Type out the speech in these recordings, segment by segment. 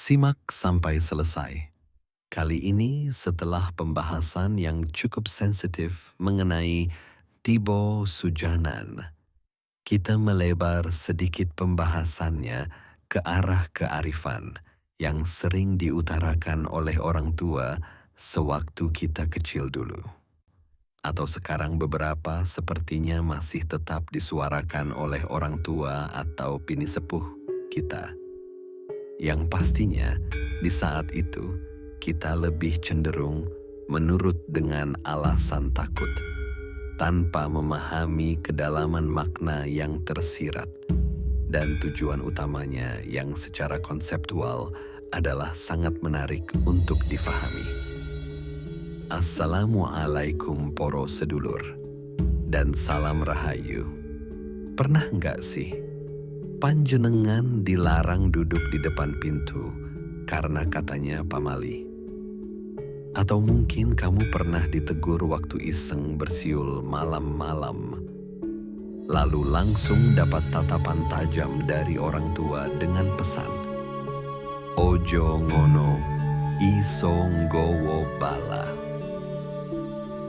Simak sampai selesai. Kali ini setelah pembahasan yang cukup sensitif mengenai Thibaut Sujanan, kita melebar sedikit pembahasannya ke arah kearifan yang sering diutarakan oleh orang tua sewaktu kita kecil dulu. Atau sekarang beberapa sepertinya masih tetap disuarakan oleh orang tua atau bini sepuh kita. Yang pastinya di saat itu kita lebih cenderung menurut dengan alasan takut, tanpa memahami kedalaman makna yang tersirat dan tujuan utamanya yang secara konseptual adalah sangat menarik untuk difahami. Assalamualaikum poro sedulur dan salam rahayu. Pernah nggak sih panjenengan dilarang duduk di depan pintu karena katanya pamali? Atau mungkin kamu pernah ditegur waktu iseng bersiul malam-malam, lalu langsung dapat tatapan tajam dari orang tua dengan pesan, "Ojo ngono, iso nggowo bala."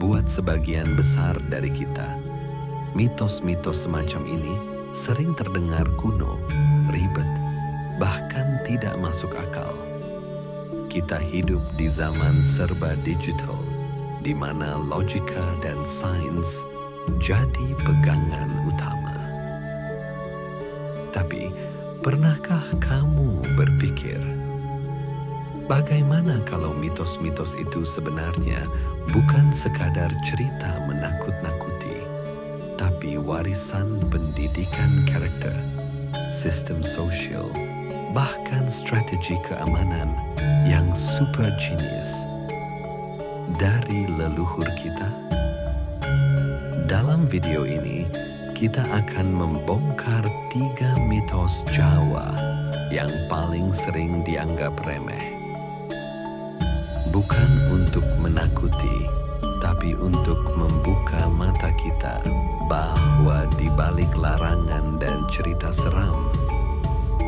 Buat sebagian besar dari kita, mitos-mitos semacam ini sering terdengar kuno, ribet, bahkan tidak masuk akal. Kita hidup di zaman serba digital, di mana logika dan sains jadi pegangan utama. Tapi, pernahkah kamu berpikir, bagaimana kalau mitos-mitos itu sebenarnya bukan sekadar cerita menakut-nakuti, tapi warisan pendidikan karakter, sistem sosial, bahkan strategi keamanan yang super genius dari leluhur kita? Dalam video ini, kita akan membongkar 3 mitos Jawa yang paling sering dianggap remeh. Bukan untuk menakuti, tapi untuk membuka mata kita bahwa di balik larangan dan cerita seram,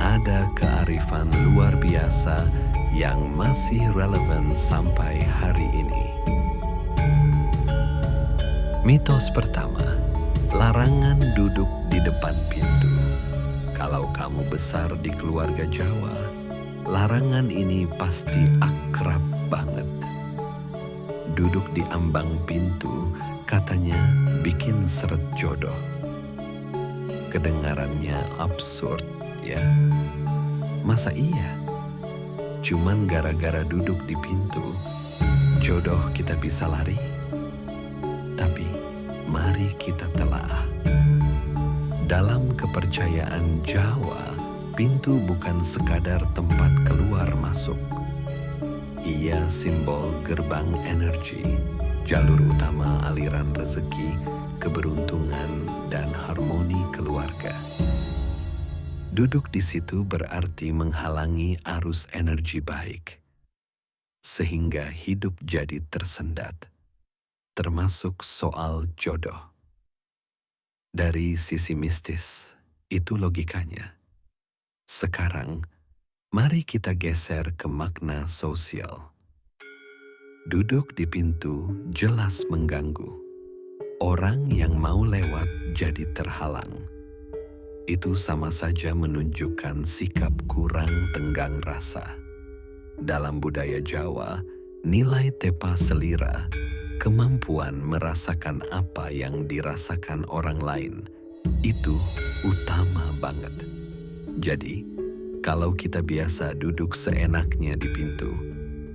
ada kearifan luar biasa yang masih relevan sampai hari ini. Mitos pertama, larangan duduk di depan pintu. Kalau kamu besar di keluarga Jawa, larangan ini pasti akrab banget. Duduk di ambang pintu katanya bikin seret jodoh. Kedengarannya absurd, ya? Masa iya? Cuman gara-gara duduk di pintu, jodoh kita bisa lari? Tapi, mari kita telaah. Dalam kepercayaan Jawa, pintu bukan sekadar tempat keluar masuk. Ia simbol gerbang energi, jalur utama aliran rezeki, keberuntungan, dan harmoni keluarga. Duduk di situ berarti menghalangi arus energi baik, sehingga hidup jadi tersendat, termasuk soal jodoh. Dari sisi mistis, itu logikanya. Sekarang, mari kita geser ke makna sosial. Duduk di pintu jelas mengganggu. Orang yang mau lewat jadi terhalang. Itu sama saja menunjukkan sikap kurang tenggang rasa. Dalam budaya Jawa, nilai tepa selira, kemampuan merasakan apa yang dirasakan orang lain, itu utama banget. Jadi, kalau kita biasa duduk seenaknya di pintu,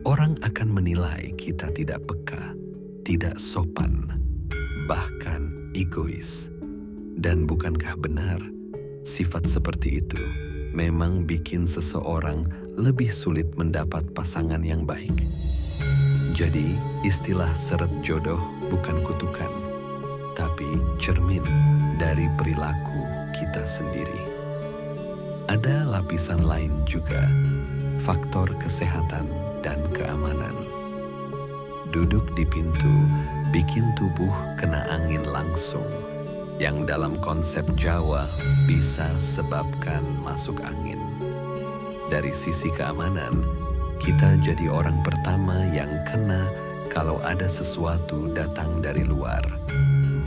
orang akan menilai kita tidak peka, tidak sopan, bahkan egois. Dan bukankah benar, sifat seperti itu memang bikin seseorang lebih sulit mendapat pasangan yang baik? Jadi, istilah seret jodoh bukan kutukan, tapi cermin dari perilaku kita sendiri. Ada lapisan lain juga, faktor kesehatan dan keamanan. Duduk di pintu bikin tubuh kena angin langsung, yang dalam konsep Jawa bisa sebabkan masuk angin. Dari sisi keamanan, kita jadi orang pertama yang kena kalau ada sesuatu datang dari luar,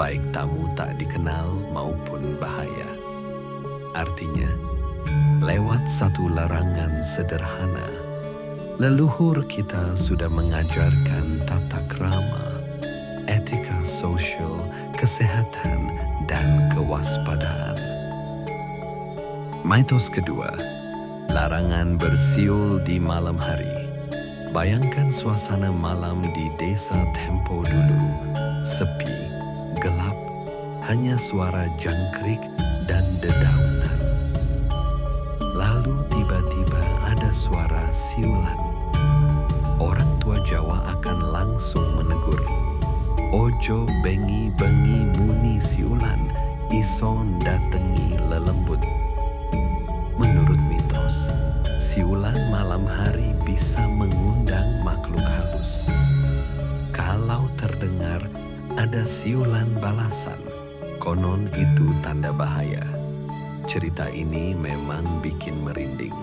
baik tamu tak dikenal maupun bahaya. Artinya, lewat satu larangan sederhana, leluhur kita sudah mengajarkan tata krama, etika sosial, kesehatan, dan kewaspadaan. Mitos kedua, larangan bersiul di malam hari. Bayangkan suasana malam di desa tempo dulu, sepi, gelap, hanya suara jangkrik dan dedaunan. Lalu tiba-tiba ada suara siulan. Orang tua Jawa akan langsung menegur, "Ojo bengi-bengi muni siulan, ison datengi lelembut." Menurut mitos, siulan malam hari bisa mengundang makhluk halus. Kalau terdengar ada siulan balasan, konon itu tanda bahaya. Cerita ini memang bikin merinding,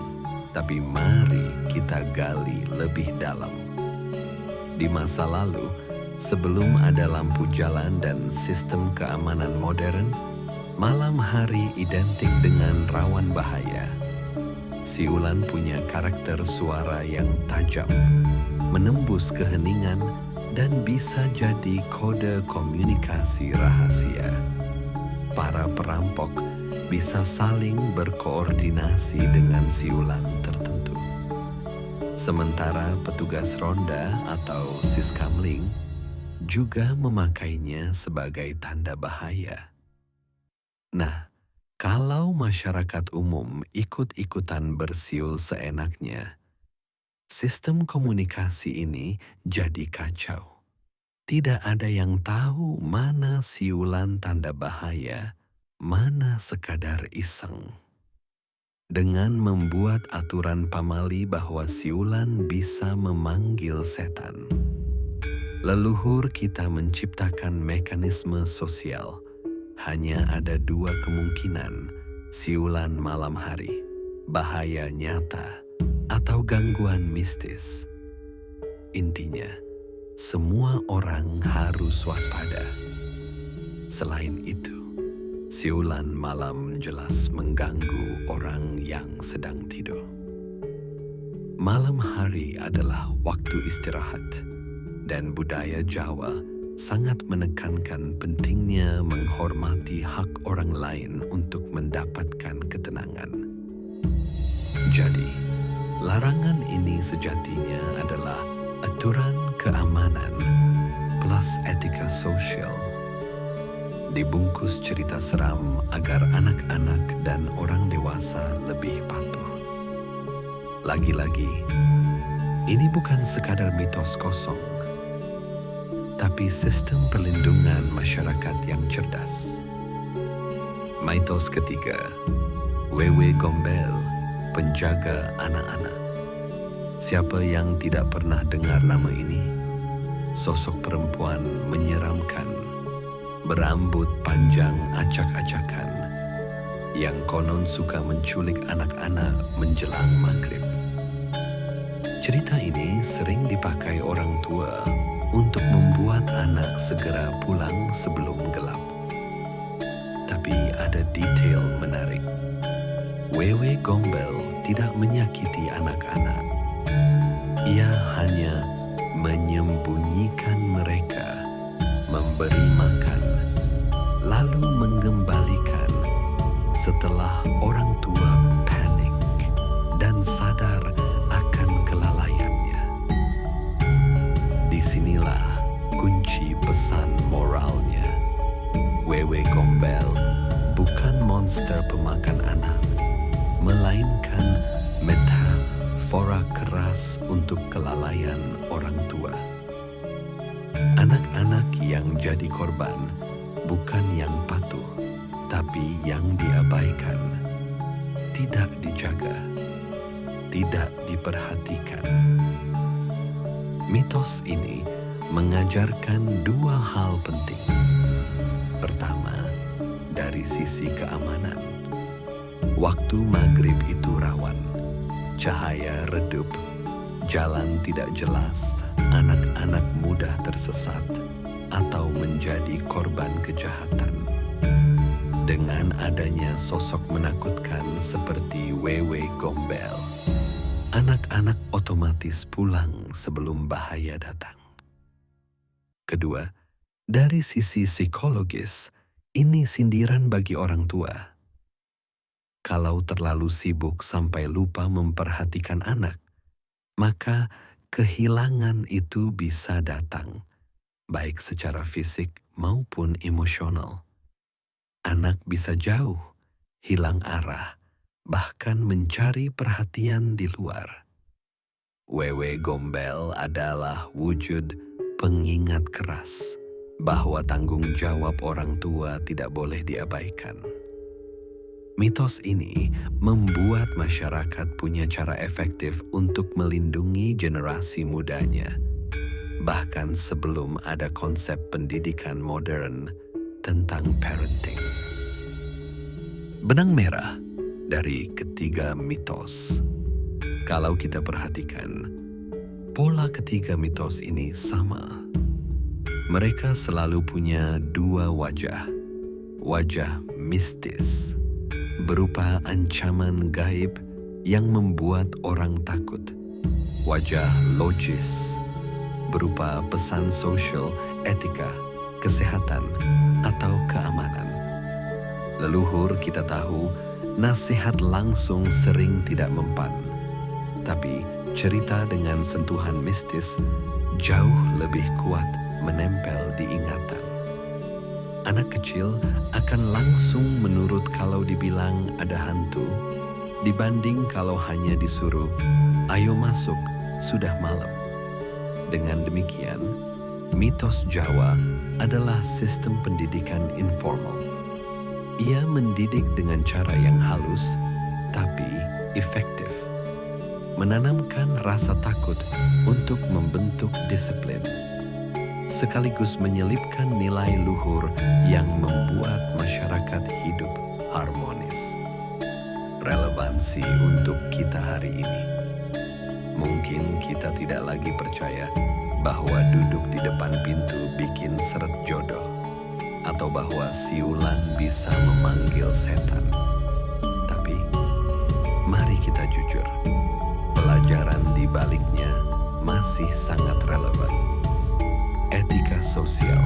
tapi mari kita gali lebih dalam. Di masa lalu, sebelum ada lampu jalan dan sistem keamanan modern, malam hari identik dengan rawan bahaya. Siulan punya karakter suara yang tajam, menembus keheningan, dan bisa jadi kode komunikasi rahasia. Para perampok bisa saling berkoordinasi dengan siulan tertentu. Sementara petugas ronda atau siskamling juga memakainya sebagai tanda bahaya. Nah, kalau masyarakat umum ikut-ikutan bersiul seenaknya, sistem komunikasi ini jadi kacau. Tidak ada yang tahu mana siulan tanda bahaya, mana sekadar iseng. Dengan membuat aturan pamali bahwa siulan bisa memanggil setan, leluhur kita menciptakan mekanisme sosial. Hanya ada dua kemungkinan, siulan malam hari, bahaya nyata, atau gangguan mistis. Intinya, semua orang harus waspada. Selain itu, siulan malam jelas mengganggu orang yang sedang tidur. Malam hari adalah waktu istirahat, dan budaya Jawa sangat menekankan pentingnya menghormati hak orang lain untuk mendapatkan ketenangan. Jadi, larangan ini sejatinya adalah aturan keamanan plus etika sosial. Dibungkus cerita seram agar anak-anak dan orang dewasa lebih patuh. Lagi-lagi, ini bukan sekadar mitos kosong, tapi sistem perlindungan masyarakat yang cerdas. Mitos ketiga, Wewe Gombel, penjaga anak-anak. Siapa yang tidak pernah dengar nama ini? Sosok perempuan menyeramkan, berambut panjang acak-acakan, yang konon suka menculik anak-anak menjelang maghrib. Cerita ini sering dipakai orang tua untuk membuat anak segera pulang sebelum gelap. Tapi ada detail menarik. Wewe Gombel tidak menyakiti anak-anak. Ia hanya menyembunyikan mereka, memberi makan, lalu menggembalikan setelah orang tua panik dan sadar akan kelalaiannya. Disinilah kunci pesan moralnya. Wewe Gombel bukan monster pemakan anak, melainkan metafora keras untuk kelalaian orang tua. Anak-anak yang jadi korban bukan yang patuh, tapi yang diabaikan, tidak dijaga, tidak diperhatikan. Mitos ini mengajarkan dua hal penting. Pertama, dari sisi keamanan, waktu maghrib itu rawan. cahaya redup, jalan tidak jelas, anak-anak mudah tersesat atau menjadi korban kejahatan. Dengan adanya sosok menakutkan seperti Wewe Gombel, anak-anak otomatis pulang sebelum bahaya datang. Kedua, dari sisi psikologis, ini sindiran bagi orang tua. Kalau terlalu sibuk sampai lupa memperhatikan anak, maka kehilangan itu bisa datang, baik secara fisik maupun emosional. Anak bisa jauh, hilang arah, bahkan mencari perhatian di luar. Wewe Gombel adalah wujud pengingat keras bahwa tanggung jawab orang tua tidak boleh diabaikan. Mitos ini membuat masyarakat punya cara efektif untuk melindungi generasi mudanya, bahkan sebelum ada konsep pendidikan modern tentang parenting. Benang merah dari ketiga mitos. Kalau kita perhatikan, pola ketiga mitos ini sama. Mereka selalu punya dua wajah. Wajah mistis, berupa ancaman gaib yang membuat orang takut. Wajah logis, berupa pesan sosial, etika, kesehatan, atau keamanan. Leluhur kita tahu, nasihat langsung sering tidak mempan. Tapi cerita dengan sentuhan mistis jauh lebih kuat menempel di ingatan. Anak kecil akan langsung menurut kalau dibilang ada hantu, dibanding kalau hanya disuruh, ayo masuk, sudah malam. Dengan demikian, mitos Jawa adalah sistem pendidikan informal. Ia mendidik dengan cara yang halus, tapi efektif. Menanamkan rasa takut untuk membentuk disiplin, sekaligus menyelipkan nilai luhur yang membuat masyarakat hidup harmonis. Relevansi untuk kita hari ini. Mungkin kita tidak lagi percaya bahwa duduk di depan pintu bikin seret jodoh, atau bahwa siulan bisa memanggil setan. Tapi, mari kita jujur. Pelajaran di baliknya masih sangat relevan. Etika sosial.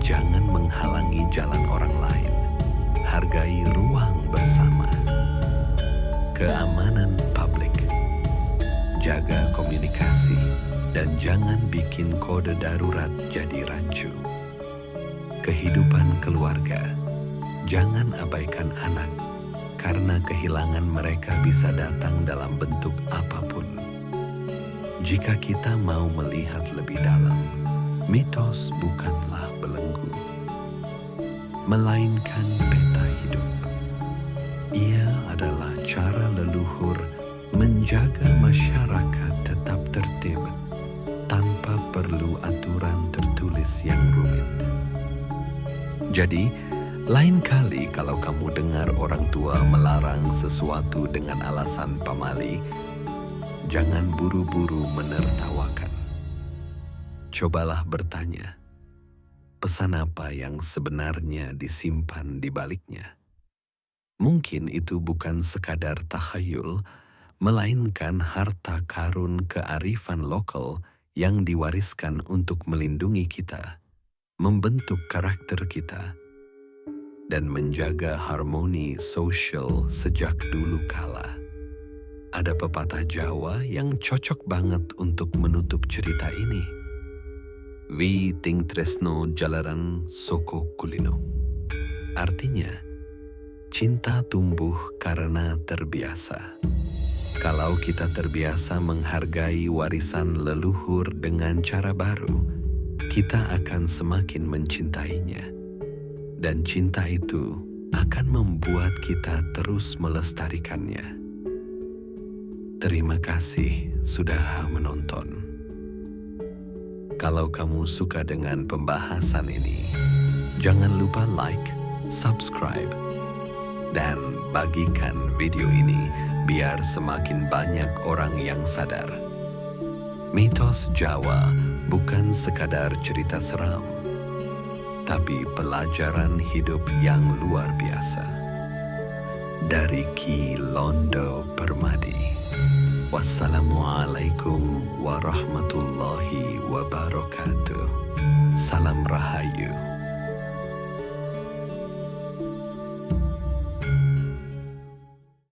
Jangan menghalangi jalan orang lain. Hargai ruang bersama. Keamanan publik. Jaga komunikasi dan jangan bikin kode darurat jadi rancu. Kehidupan keluarga. Jangan abaikan anak. Karena kehilangan mereka bisa datang dalam bentuk apapun. Jika kita mau melihat lebih dalam, mitos bukanlah belenggu, melainkan peta hidup. Ia adalah cara leluhur menjaga masyarakat tetap tertib tanpa perlu aturan tertulis yang rumit. Jadi, lain kali kalau kamu dengar orang tua melarang sesuatu dengan alasan pamali, jangan buru-buru menertawakan. Cobalah bertanya, pesan apa yang sebenarnya disimpan di baliknya? Mungkin itu bukan sekadar takhayul, melainkan harta karun kearifan lokal yang diwariskan untuk melindungi kita, membentuk karakter kita, dan menjaga harmoni sosial sejak dulu kala. Ada pepatah Jawa yang cocok banget untuk menutup cerita ini. Wi ting tresno jalaran soko kulino. Artinya, cinta tumbuh karena terbiasa. Kalau kita terbiasa menghargai warisan leluhur dengan cara baru, kita akan semakin mencintainya. Dan cinta itu akan membuat kita terus melestarikannya. Terima kasih sudah menonton. Kalau kamu suka dengan pembahasan ini, jangan lupa like, subscribe, dan bagikan video ini biar semakin banyak orang yang sadar. Mitos Jawa bukan sekadar cerita seram, tapi pelajaran hidup yang luar biasa. Dari Ki Londo Permadi. Wassalamualaikum warahmatullahi wabarakatuh. Salam Rahayu.